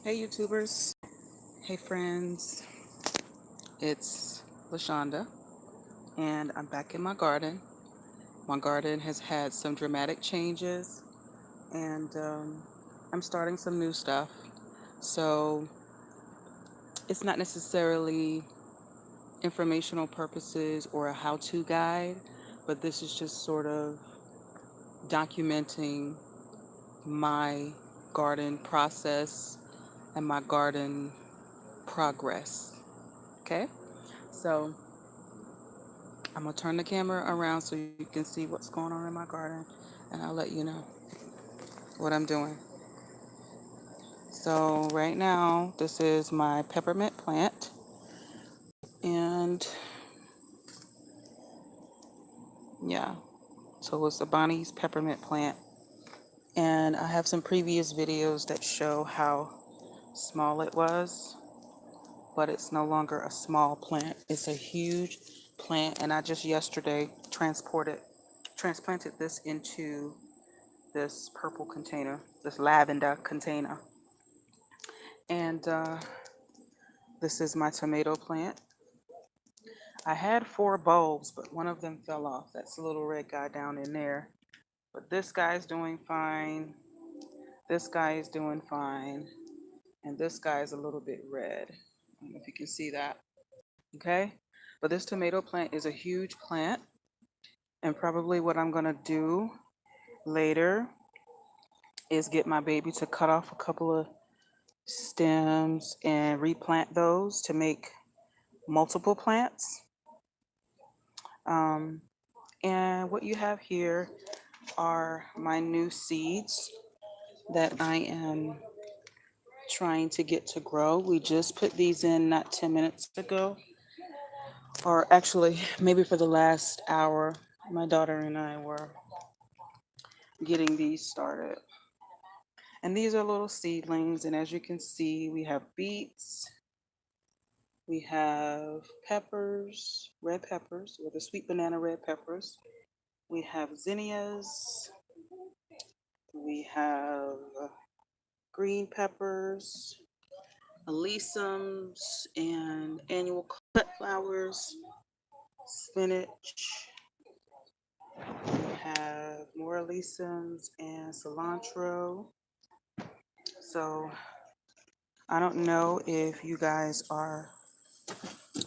Hey YouTubers, hey friends, it's LaShonda and I'm back in my garden. My garden has had some dramatic changes and I'm starting some new stuff. So it's not necessarily informational purposes or a how-to guide, but this is just sort of documenting my garden process and my garden progress. Okay? So I'm gonna turn the camera around so you can see what's going on in my garden and I'll let you know what I'm doing. So right now, this is my peppermint plant and yeah, so it's a Bonnie's peppermint plant. And I have some previous videos that show how small it was, but it's no longer a small plant. It's a huge plant and I just yesterday transplanted this into this purple container, this lavender container. And this is my tomato plant. I had 4 bulbs, but one of them fell off. That's the little red guy down in there. But this guy's doing fine. This guy is doing fine. And this guy is a little bit red. I don't know if you can see that. Okay. But this tomato plant is a huge plant. And probably what I'm going to do later is get my baby to cut off a couple of stems and replant those to make multiple plants. Um, and what you have here are my new seeds that I am trying to get to grow. We just put these in not 10 minutes ago, or actually, maybe for the last hour. My daughter and I were getting these started. And these are little seedlings, and as you can see, we have beets, we have peppers, red peppers, or the sweet banana red peppers. We have zinnias, we have green peppers, alyssums, and annual cut flowers, spinach. We have more alyssums and cilantro. So I don't know if you guys are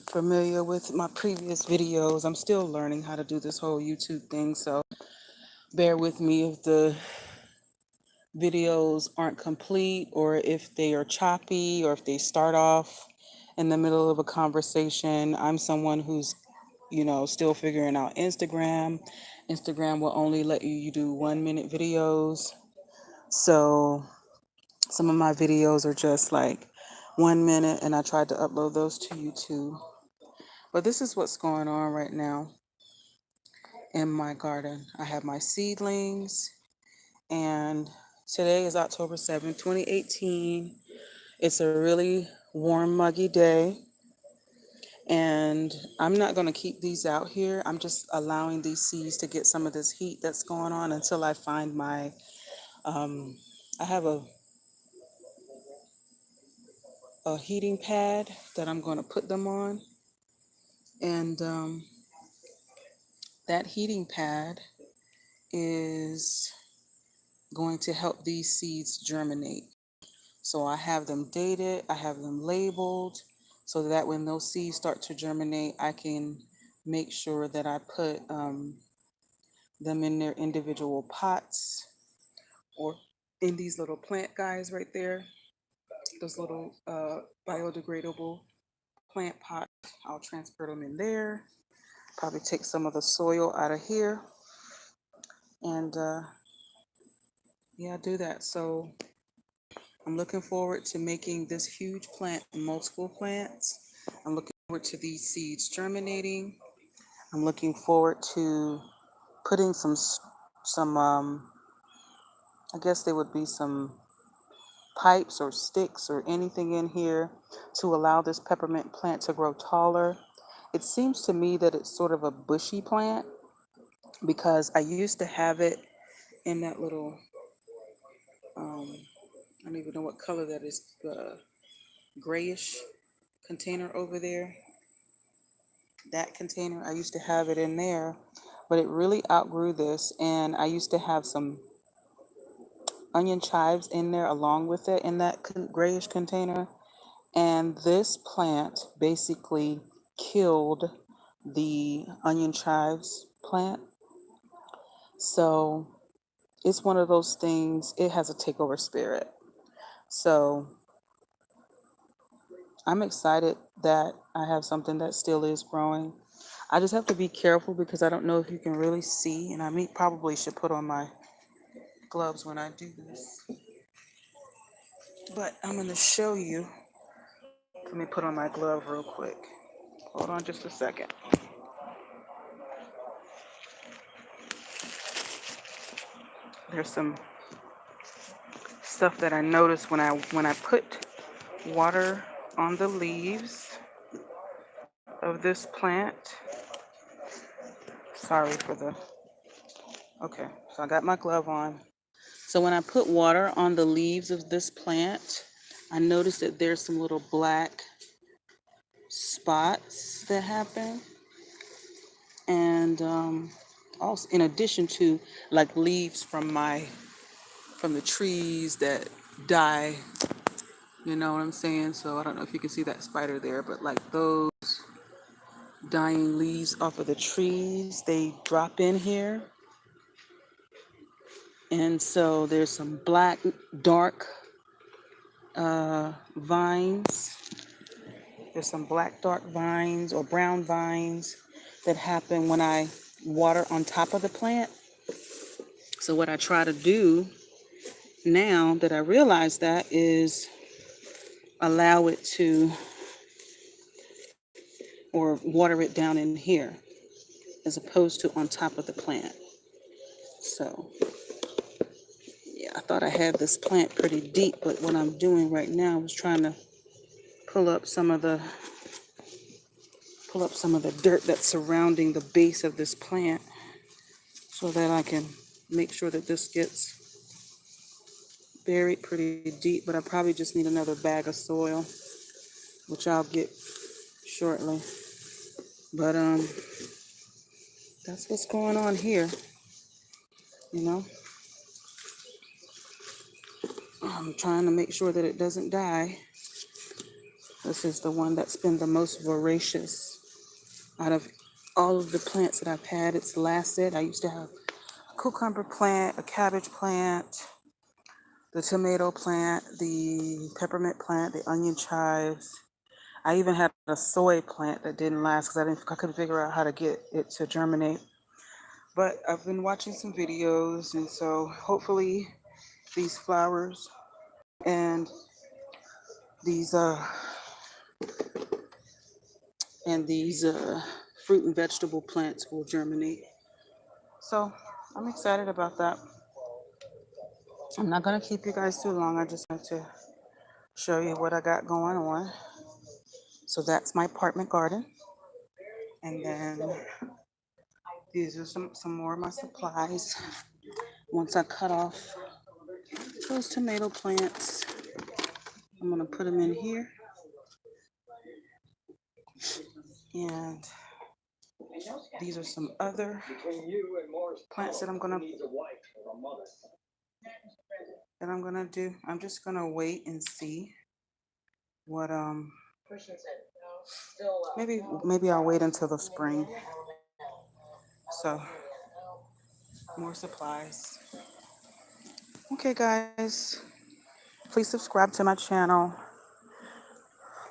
familiar with my previous videos. I'm still learning how to do this whole YouTube thing, so bear with me if the videos aren't complete or if they are choppy or if they start off in the middle of a conversation. I'm someone who's, still figuring out Instagram. Instagram will only let you do 1-minute videos. So some of my videos are just like 1 minute and I tried to upload those to YouTube. But this is what's going on right now in my garden. I have my seedlings and today is October 7th, 2018. It's a really warm, muggy day. And I'm not going to keep these out here. I'm just allowing these seeds to get some of this heat that's going on until I find my, I have a heating pad that I'm going to put them on. And that heating pad is going to help these seeds germinate. So I have them dated, I have them labeled, so that when those seeds start to germinate, I can make sure that I put them in their individual pots or in these little plant guys right there, those little biodegradable plant pots. I'll transfer them in there, probably take some of the soil out of here, and yeah, do that. So I'm looking forward to making this huge plant multiple plants. I'm looking forward to these seeds germinating. I'm looking forward to putting some I guess there would be some pipes or sticks or anything in here to allow this peppermint plant to grow taller. It seems to me that it's sort of a bushy plant because I used to have it in that little I don't even know what color that is. Grayish container over there. That container, I used to have it in there, but it really outgrew this. And I used to have some onion chives in there along with it in that grayish container. And this plant basically killed the onion chives plant. So it's one of those things, it has a takeover spirit. So I'm excited that I have something that still is growing. I just have to be careful because I don't know if you can really see, and probably should put on my gloves when I do this. But I'm going to show you. Let me put on my glove real quick. Hold on just a second. There's some stuff that I noticed when I put water on the leaves of this plant. Sorry for the. Okay, so I got my glove on. So when I put water on the leaves of this plant, I noticed that there's some little black spots that happen. And also, in addition to like leaves from the trees that die, you know what I'm saying? So I don't know if you can see that spider there, but like those dying leaves off of the trees, they drop in here. And so there's some black, dark vines. There's some black, dark vines or brown vines that happen when I water on top of the plant. So what I try to do now that I realize that is allow it to, or water it down in here as opposed to on top of the plant. So yeah, I thought I had this plant pretty deep, but what I'm doing right now is trying to pull up some of the dirt that's surrounding the base of this plant so that I can make sure that this gets buried pretty deep. But I probably just need another bag of soil, which I'll get shortly. But that's what's going on here, you know. I'm trying to make sure that it doesn't die. This is the one that's been the most voracious out of all of the plants that I've had. It's lasted. I used to have a cucumber plant, a cabbage plant, the tomato plant, the peppermint plant, the onion chives. I even had a soy plant that didn't last because I couldn't figure out how to get it to germinate. But I've been watching some videos, and so hopefully these flowers and these fruit and vegetable plants will germinate. So I'm excited about that. I'm not gonna keep you guys too long. I just want to show you what I got going on. So that's my apartment garden. And then these are some more of my supplies. Once I cut off those tomato plants, I'm gonna put them in here. And these are some other plants that I'm gonna do. I'm just gonna wait and see what maybe I'll wait until the spring. So more supplies. Okay guys, please subscribe to my channel,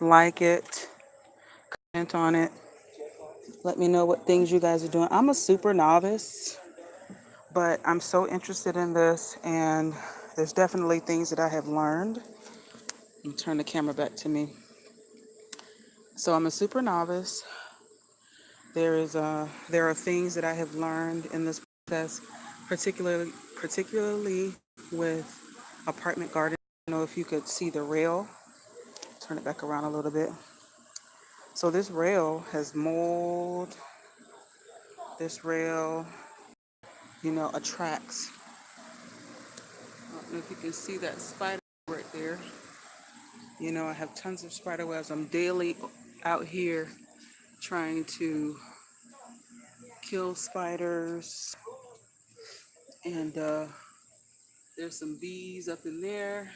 like it, comment on it. Let me know what things you guys are doing. I'm a super novice, but I'm so interested in this, and there's definitely things that I have learned. Let me turn the camera back to me. So I'm a super novice. There are things that I have learned in this process, particularly with apartment garden. I don't know if you could see the rail. Turn it back around a little bit. So this rail has mold. This rail, attracts. I don't know if you can see that spider. right there. You know, I have tons of spider webs. I'm daily out here trying to kill spiders. And there's some bees up in there.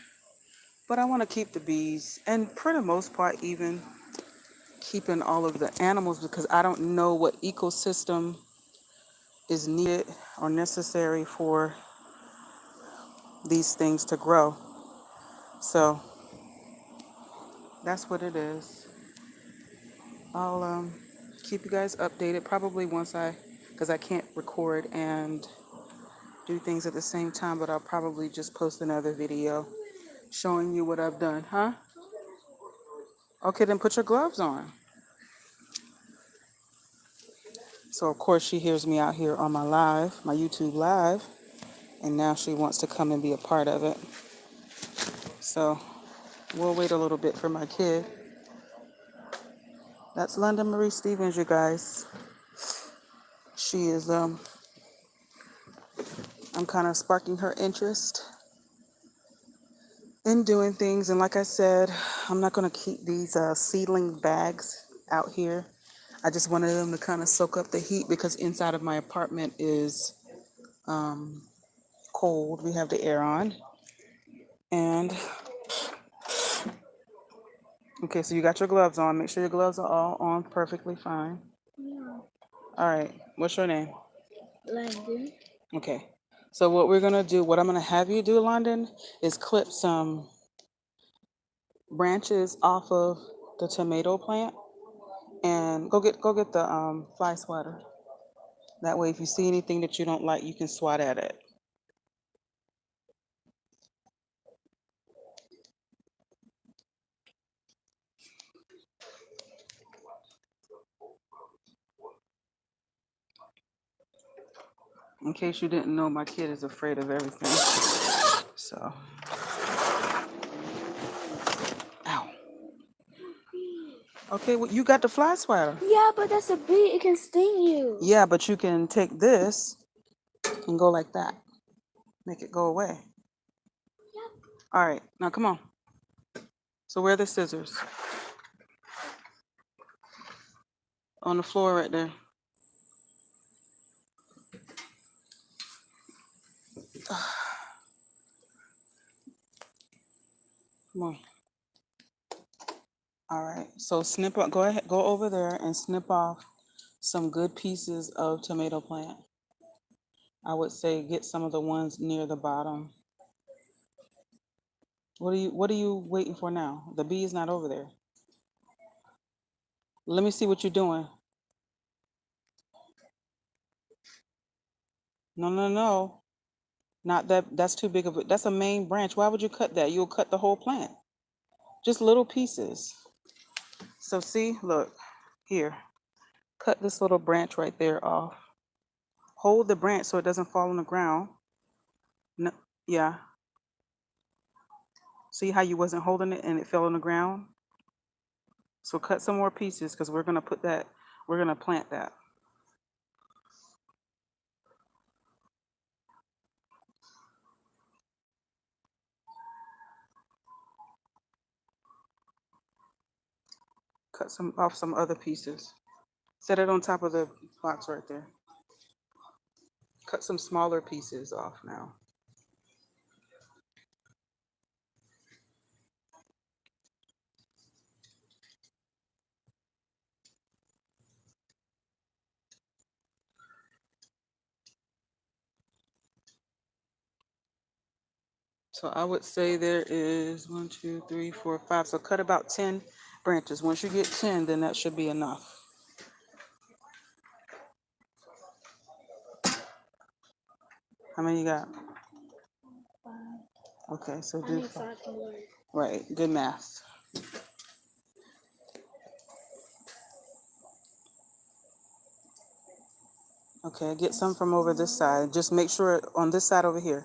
But I want to keep the bees and for the most part even keeping all of the animals because I don't know what ecosystem is needed or necessary for these things to grow. So that's what it is. I'll keep you guys updated probably once because I can't record and do things at the same time, but I'll probably just post another video showing you what I've done, huh? Okay, then put your gloves on. So of course she hears me out here on my YouTube live, and now she wants to come and be a part of it. So we'll wait a little bit for my kid. That's London Marie Stevens, you guys. She is I'm kind of sparking her interest in doing things, and like I said, I'm not going to keep these seedling bags out here. I just wanted them to kind of soak up the heat because inside of my apartment is cold. We have the air on. And okay, so you got your gloves on. Make sure your gloves are all on perfectly fine. Yeah. All right. What's your name? London. Okay. So what we're gonna do, what I'm gonna have you do, London, is clip some branches off of the tomato plant and go get the fly swatter. That way, if you see anything that you don't like, you can swat at it. In case you didn't know, my kid is afraid of everything. So, ow. Okay, well, you got the fly swatter. Yeah, but that's a bee. It can sting you. Yeah, but you can take this and go like that. Make it go away. Yep. All right, now come on. So where are the scissors? On the floor right there. Come on. All right, so snip up, go ahead, go over there and snip off some good pieces of tomato plant. I would say get some of the ones near the bottom. What are you waiting for now? The bee is not over there. Let me see what you're doing. No. Not that, that's too big of a, that's a main branch. Why would you cut that? You'll cut the whole plant. Just little pieces. So see, look, here. Cut this little branch right there off. Hold the branch so it doesn't fall on the ground. No, yeah. See how you wasn't holding it and it fell on the ground? So cut some more pieces because we're gonna plant that. Cut some off some other pieces. Set it on top of the box right there. Cut some smaller pieces off now. So I would say there is 1, 2, 3, 4, 5. So cut about 10 branches. Once you get 10, then that should be enough. How many you got? 5. Okay, so I do need 5. 5 more. Right, good math. Okay, get some from over this side. Just make sure on this side over here.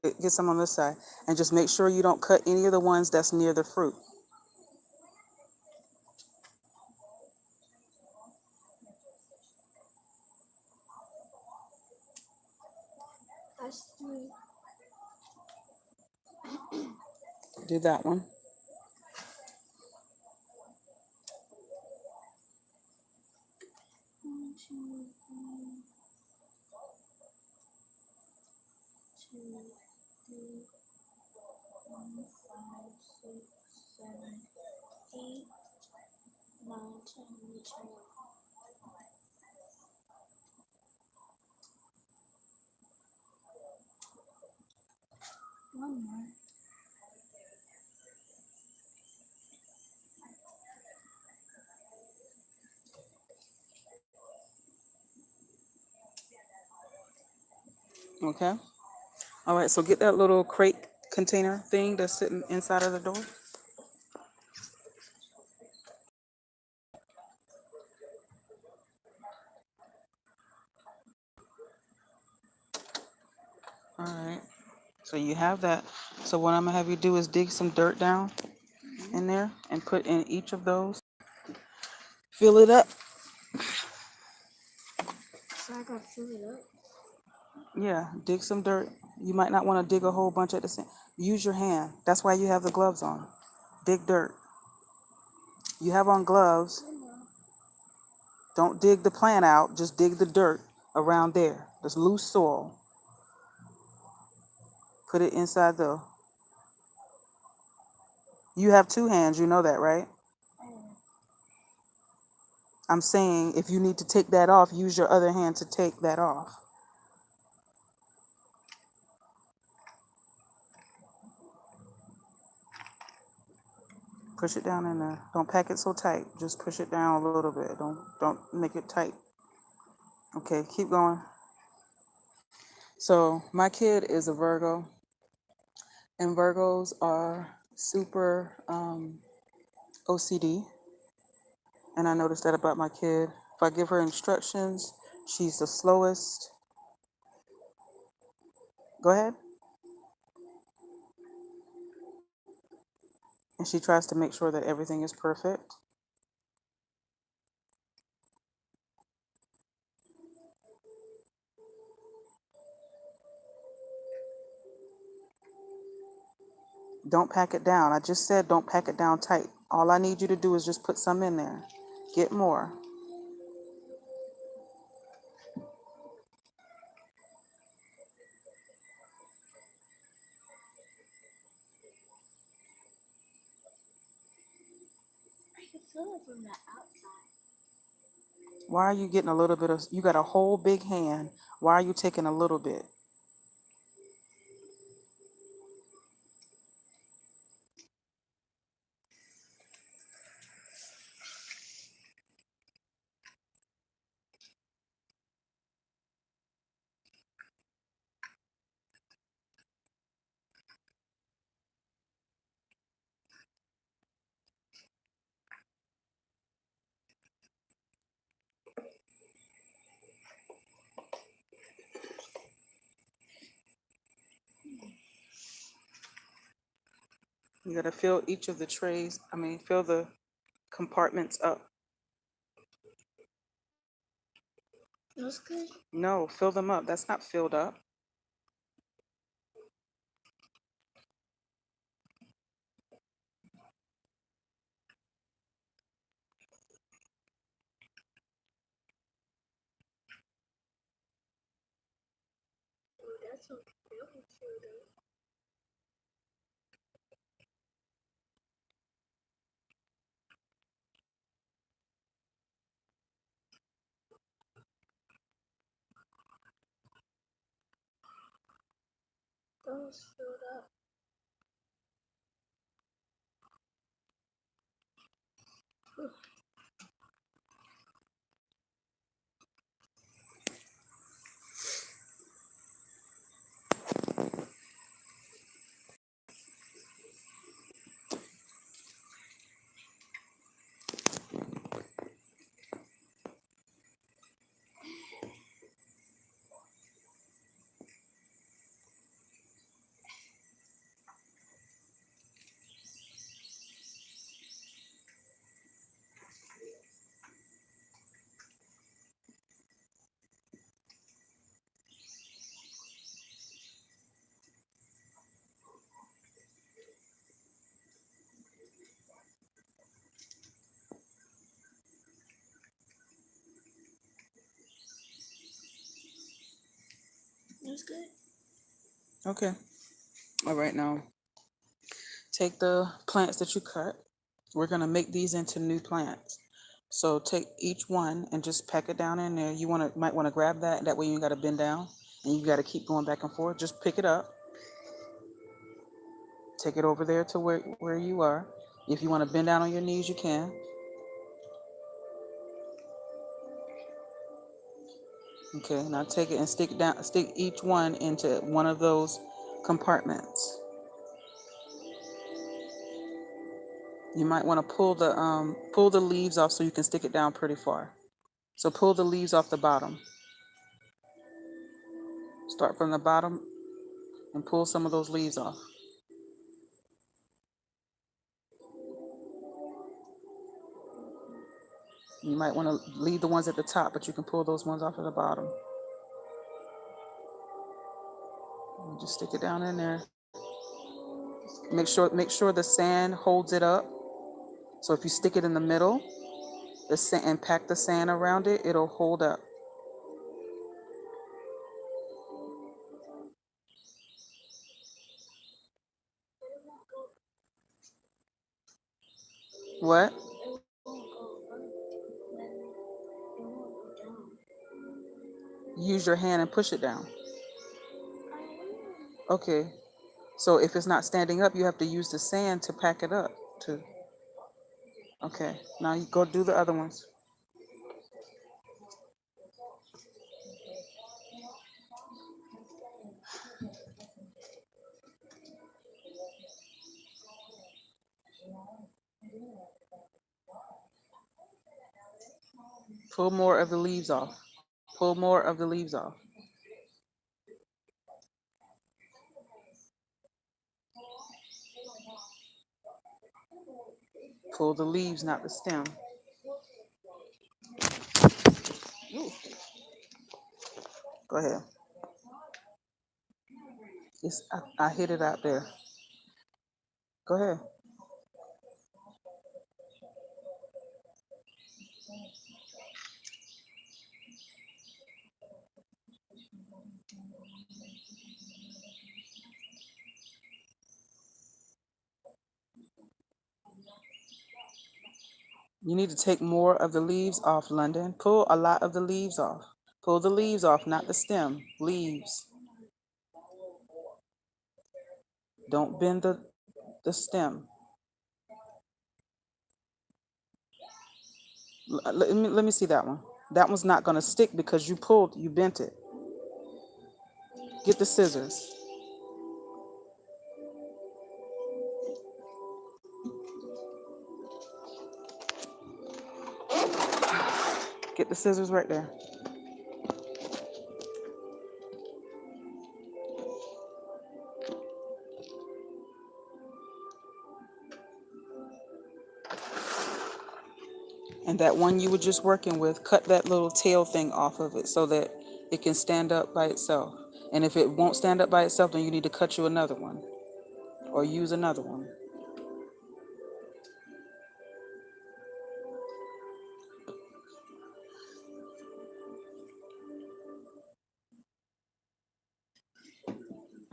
Get some on this side. And just make sure you don't cut any of the ones that's near the fruit. That's 3. Did that one. One, two, three, two, three, 4, 5, 6, 7, 8, 9, 10, 11. One more. Okay. All right, so get that little crate container thing that's sitting inside of the door. All right. So you have that. So what I'm gonna have you do is dig some dirt down in there and put in each of those. Fill it up. So I gotta fill it up. Yeah, dig some dirt. You might not want to dig a whole bunch at the same. Use your hand. That's why you have the gloves on. Dig dirt. You have on gloves. Don't dig the plant out. Just dig the dirt around there. There's loose soil. Put it inside the. You have two hands. You know that, right? I'm saying if you need to take that off, use your other hand to take that off. Push it down in there. Don't pack it so tight. Just push it down a little bit. Don't make it tight. Okay, keep going. So my kid is a Virgo, and Virgos are super OCD. And I noticed that about my kid. If I give her instructions, she's the slowest. Go ahead. And she tries to make sure that everything is perfect. Don't pack it down. I just said don't pack it down tight. All I need you to do is just put some in there. Get more. I can feel it from the outside. Why are you getting a little bit of, you got a whole big hand. Why are you taking a little bit? You got to fill each of the trays, fill the compartments up. That's good. No, fill them up. That's not filled up. Oh, that's okay. I can feel it. Those filled up. That's good. Okay. All right, now take the plants that you cut. We're gonna make these into new plants. So take each one and just pack it down in there. You might wanna grab that. That way you gotta bend down and you gotta keep going back and forth. Just pick it up, take it over there to where you are. If you wanna bend down on your knees, you can. Okay, now take it and stick each one into one of those compartments. You might want to pull the leaves off so you can stick it down pretty far. So pull the leaves off the bottom. Start from the bottom and pull some of those leaves off. You might want to leave the ones at the top, but you can pull those ones off at the bottom. And just stick it down in there. Make sure the sand holds it up. So if you stick it in the middle, the sand and pack the sand around it, it'll hold up. What? Use your hand and push it down. Okay. So if it's not standing up, you have to use the sand to pack it up. Okay. Now you go do the other ones. Pull more of the leaves off. Pull more of the leaves off. Pull the leaves, not the stem. Ooh. Go ahead. I hit it out there. Go ahead. You need to take more of the leaves off, London. Pull a lot of the leaves off. Pull the leaves off, not the stem. Leaves. Don't bend the stem. Let me see that one. That one's not going to stick because you bent it. Get the scissors. Get the scissors right there. And that one you were just working with, cut that little tail thing off of it so that it can stand up by itself. And if it won't stand up by itself, then you need to cut you another one or use another one.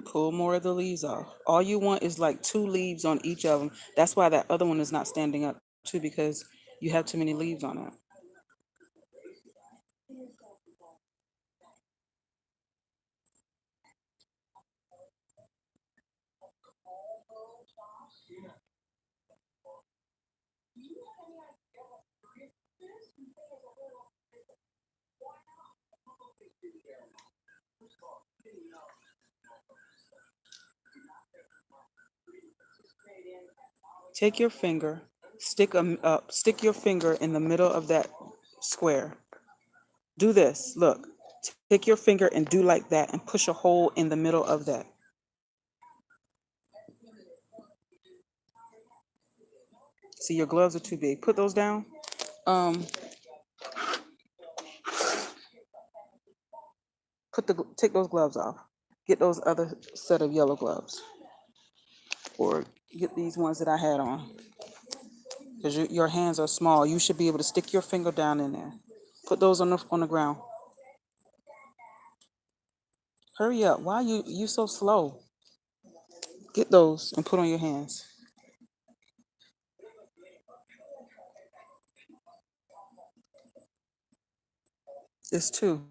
Pull more of the leaves off. All you want is like 2 leaves on each of them. That's why that other one is not standing up too, because you have too many leaves on it. Take your finger, stick your finger in the middle of that square. Do this. Look, take your finger and do like that and push a hole in the middle of that. See, your gloves are too big. Put those down. Um, take those gloves off. Get those other set of yellow gloves, or get these ones that I had on. Because your hands are small, you should be able to stick your finger down in there. Put those on the ground. Hurry up. Why you so slow? Get those and put on your hands. It's two.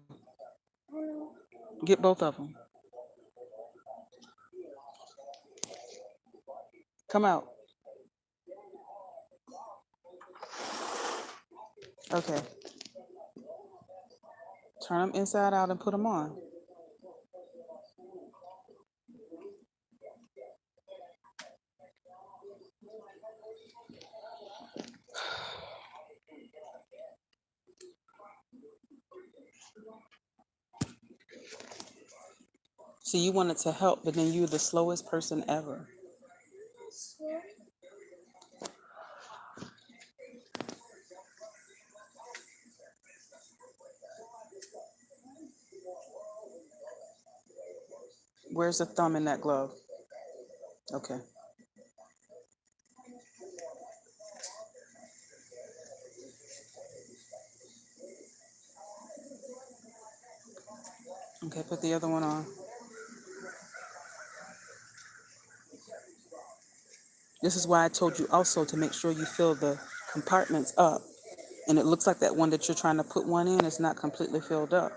Get both of them. Come out. Okay. Turn them inside out and put them on. See, you wanted to help, but then you're the slowest person ever. Where's the thumb in that glove? Okay. Okay, put the other one on. This is why I told you also to make sure you fill the compartments up. And it looks like that one that you're trying to put one in is not completely filled up.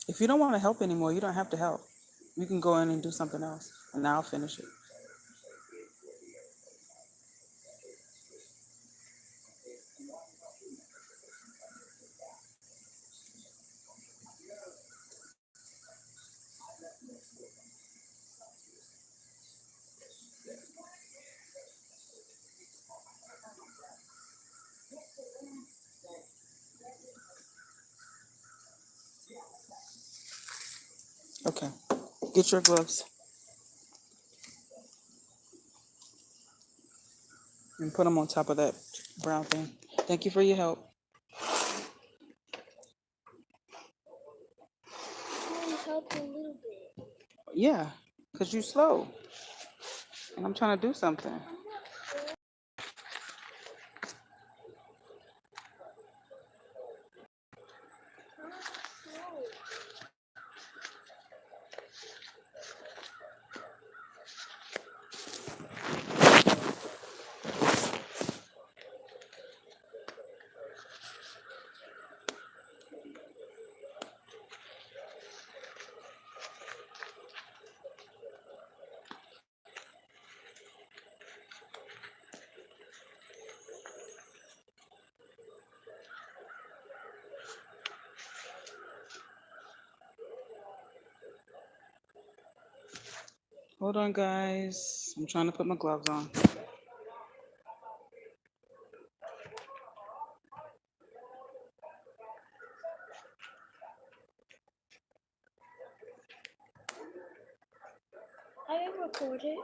If you don't want to help anymore, you don't have to help. You can go in and do something else, and I'll finish it. Okay. Get your gloves and put them on top of that brown thing. Thank you for your help. I help a little bit. Yeah, because you're slow. And I'm trying to do something. Hold on, guys. I'm trying to put my gloves on. I recorded.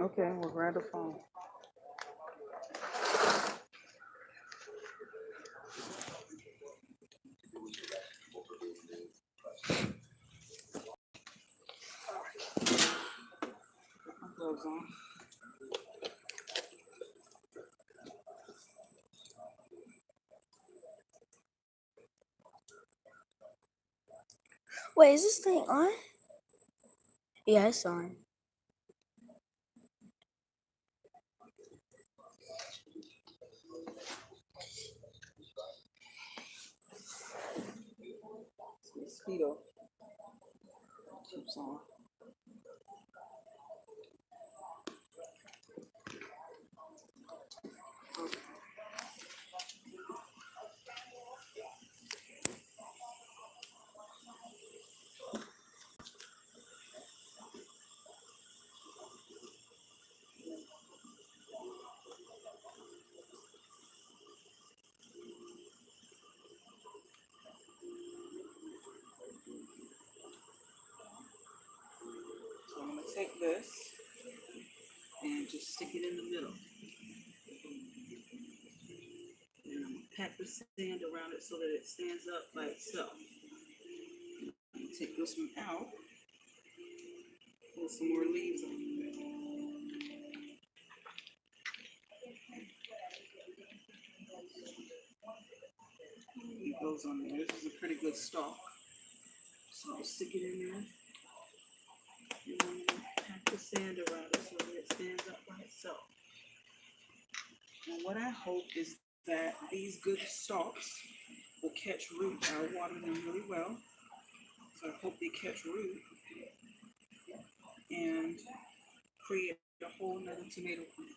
Okay, we'll grab the phone. Put my gloves on. Wait, is this thing on? Yeah, it's on. Mosquito keeps on. So I'm gonna take this and just stick it in the middle. And I'm gonna pack the sand around it so that it stands up by itself. I'm gonna take this one out. Put some more leaves on. Those on there. This is a pretty good stalk. So I'll stick it in there. And I'm going to pack the sand around it so that it stands up by itself. And what I hope is that these good stalks will catch root. I water them really well. So I hope they catch root and create a whole nother tomato plant.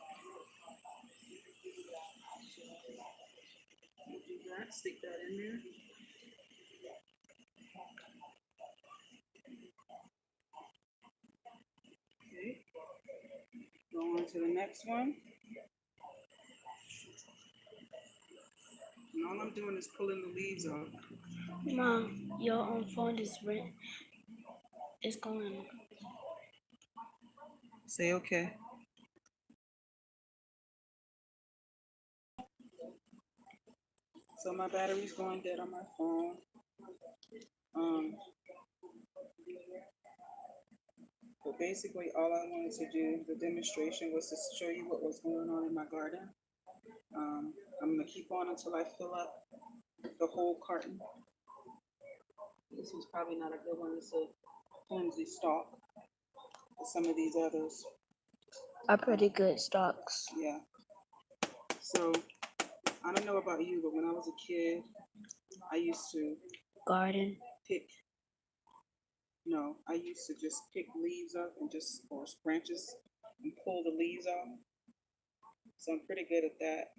Do that, stick that in there. Okay, go on to the next one. And all I'm doing is pulling the leaves off. Mom, your phone is red. It's going. Say okay. So my battery's going dead on my phone. But basically all I wanted to do, the demonstration, was to show you what was going on in my garden. I'm gonna keep on until I fill up the whole carton. This was probably not a good one. It's a flimsy stalk. But some of these others Are pretty good stalks. yeah. So I don't know about you, but when I was a kid, I used to Garden. I used to just pick leaves up and or branches and pull the leaves off. So I'm pretty good at that.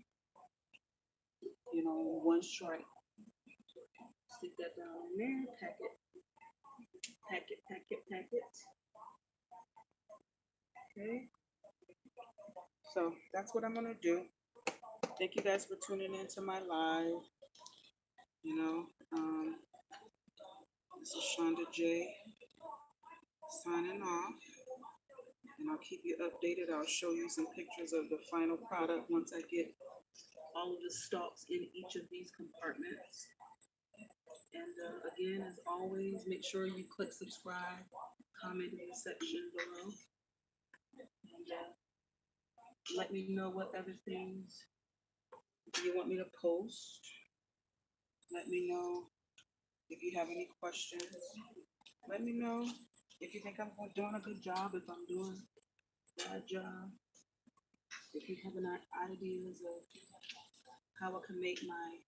One strike. Stick that down in there, pack it. Okay. So that's what I'm gonna do. Thank you guys for tuning in to my live. This is Shonda J signing off. And I'll keep you updated. I'll show you some pictures of the final product once I get all of the stalks in each of these compartments. And again, as always, make sure you click subscribe, comment in the section below, and let me know what other things you want me to post. Let me know if you have any questions. Let me know if you think I'm doing a good job, if I'm doing a bad job. If you have any ideas of how I can make my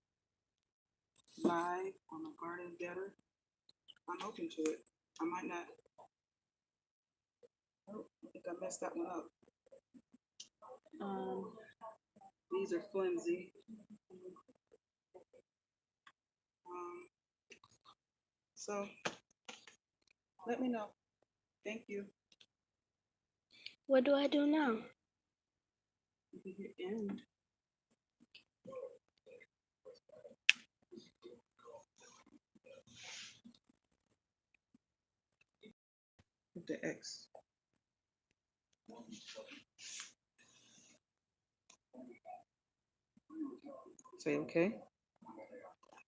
live on the garden better, I'm open to it. I might not. Oh, I think I messed that one up. These are flimsy. So let me know. Thank you. What do I do now? You can hit end. Hit the X. Say okay.